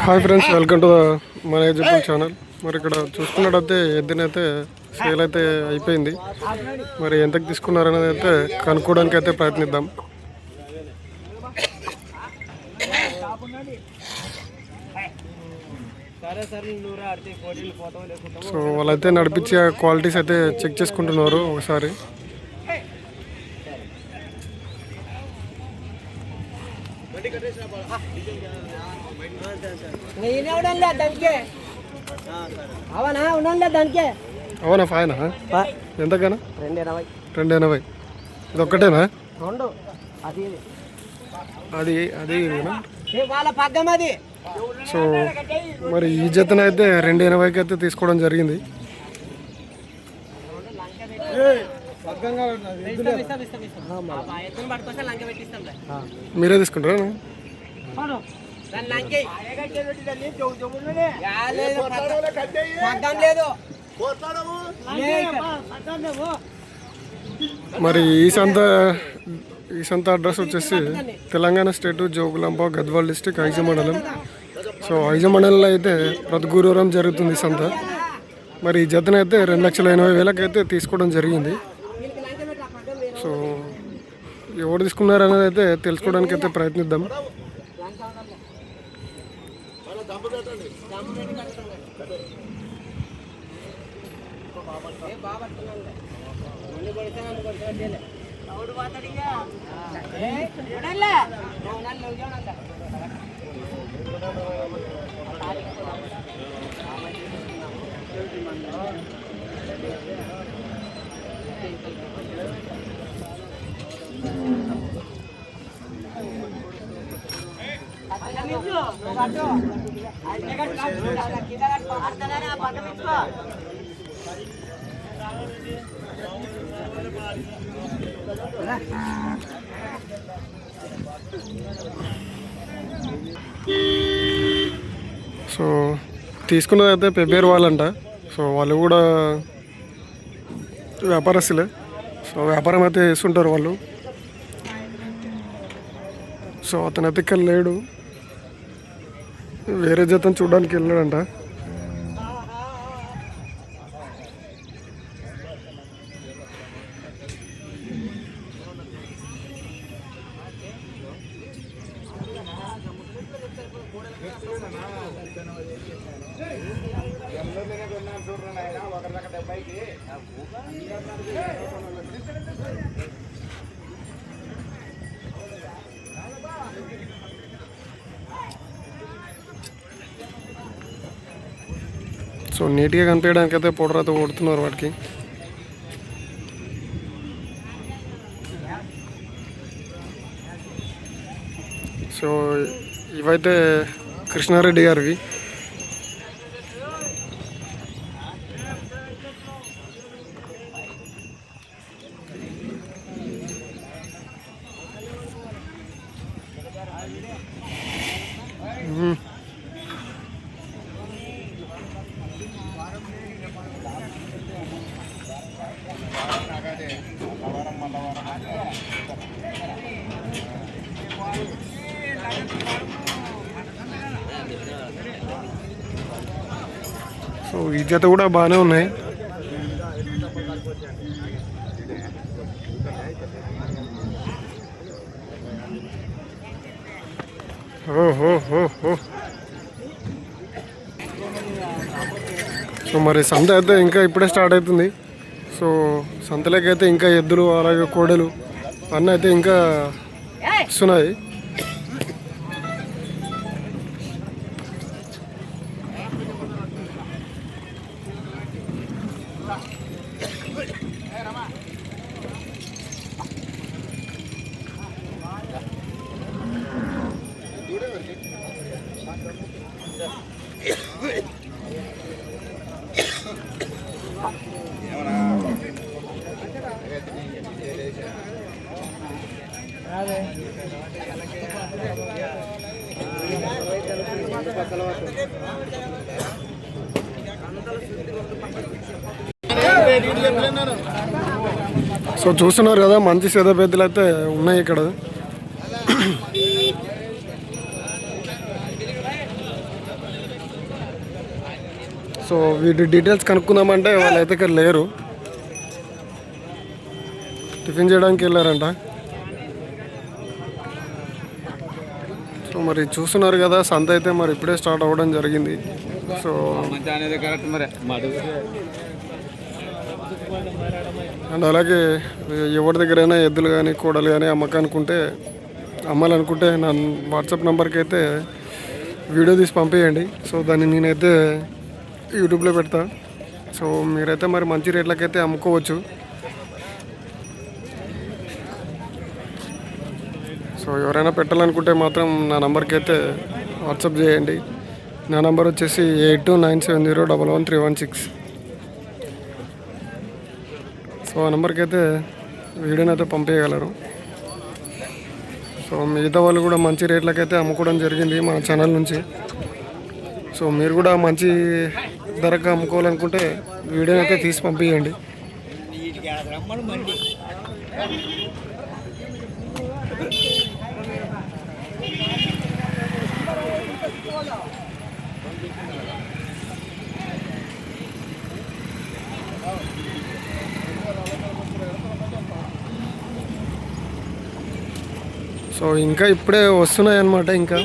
Hi friends, welcome to మన YouTube channel. మరి ఇక్కడ చూసుకున్నట్టయితే ఎద్దునైతే సేల్ అయితే అయిపోయింది. మరి ఎంతకు తీసుకున్నారనేది అయితే కనుక్కోవడానికి అయితే ప్రయత్నిద్దాం. సో వాళ్ళైతే నడిపించే క్వాలిటీస్ అయితే చెక్ చేసుకుంటున్నారు ఒకసారి. అవునా ఫైనా ఎంతకైనా 280. ఇది ఒక్కటేనా? అది అది సో మరి ఈ జతన అయితే 280కి అయితే తీసుకోవడం జరిగింది. మీరే తీసుకుంటారా? మరి ఈ సంత అడ్రస్ వచ్చేసి తెలంగాణ స్టేట్ జోగులాంబ గద్వాల్ డిస్టిక్ ఐజ మండలం. సో ఐజ మండలంలో అయితే ప్రతి గురువారం జరుగుతుంది సంత. మరి ఈ జతన అయితే 2,80,000 అయితే తీసుకోవడం జరిగింది. సో ఎవరు తీసుకున్నారనేది అయితే తెలుసుకోవడానికి అయితే ప్రయత్నిద్దాం. సో తీసుకున్నదైతే పెబ్బేరు వాళ్ళంట. సో వాళ్ళు కూడా వ్యాపారస్తులే. సో వ్యాపారం అయితే చేస్తుంటారు వాళ్ళు. సో అతను అయితే ఇక్కడ లేడు, వేరే జతను చూడడానికి వెళ్ళాడంట. సో నీట్గా కనిపించడానికి అయితే పౌడర్ అయితే కొడుతున్నారు వాటికి. సో ఇవైతే కృష్ణారెడ్డి గారివి. సో ఈ జత కూడా బాగానే ఉన్నాయి. సో మరి సంత అయితే ఇంకా ఇప్పుడే స్టార్ట్ అవుతుంది. సో సంతలోకైతే ఇంకా ఎద్దులు అలాగే కోడలు అన్నీ అయితే ఇంకా వస్తున్నాయి. సో చూస్తున్నారు కదా, మంచి సేద పెద్దలు అయితే ఉన్నాయి ఇక్కడ. సో వీటి డీటెయిల్స్ కనుక్కుందామంటే వాళ్ళైతే ఇక్కడ లేరు, టిఫిన్ చేయడానికి వెళ్ళారంట. సో మరి చూస్తున్నారు కదా, సంత అయితే మరి ఇప్పుడే స్టార్ట్ అవ్వడం జరిగింది. సో అండ్ అలాగే ఎవరి దగ్గరైనా ఎద్దులు కానీ కోడలు కానీ అమ్మాలనుకుంటే నా వాట్సాప్ నెంబర్కి అయితే వీడియో తీసి పంపేయండి. సో దాన్ని నేనైతే యూట్యూబ్లో పెడతా. సో మీరైతే మరి మంచి రేట్లకైతే అమ్ముకోవచ్చు. సో ఎవరైనా పెట్టాలనుకుంటే మాత్రం నా నెంబర్కి అయితే వాట్సాప్ చేయండి. నా నెంబర్ వచ్చేసి 8297011316. సో ఆ నెంబర్కి అయితే వీడియోని అయితే పంపించగలరు. సో మిగతా వాళ్ళు కూడా మంచి రేట్లకైతే అమ్ముకోవడం జరిగింది మన ఛానల్ నుంచి. సో మీరు కూడా మంచి ధరకు అమ్ముకోవాలనుకుంటే వీడియోని అయితే తీసి పంపించండి. సో ఇంకా ఇప్పుడే వస్తున్నాయి అన్నమాట. ఇంకా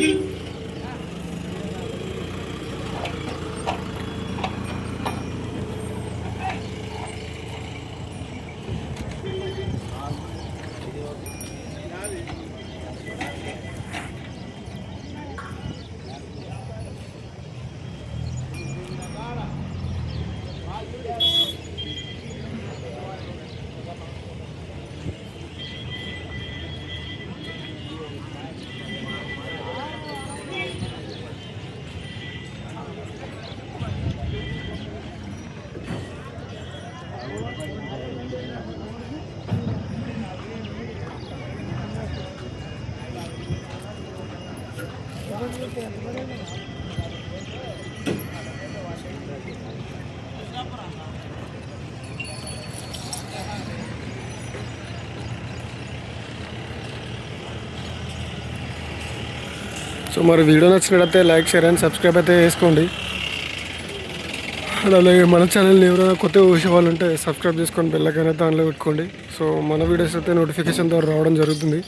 సో మరి వీడియో నచ్చినట్లయితే లైక్, షేర్ అండ్ సబ్స్క్రైబ్ అయితే చేసుకోండి. అలాగే మన ఛానల్ని ఎవరైనా కొత్తగా చూసే వాళ్ళు ఉంటే సబ్స్క్రైబ్ చేసుకొని బెల్ ఐకాన్ అయితే ఆన్లో పెట్టుకోండి. సో మన వీడియోస్ అయితే నోటిఫికేషన్ ద్వారా రావడం జరుగుతుంది.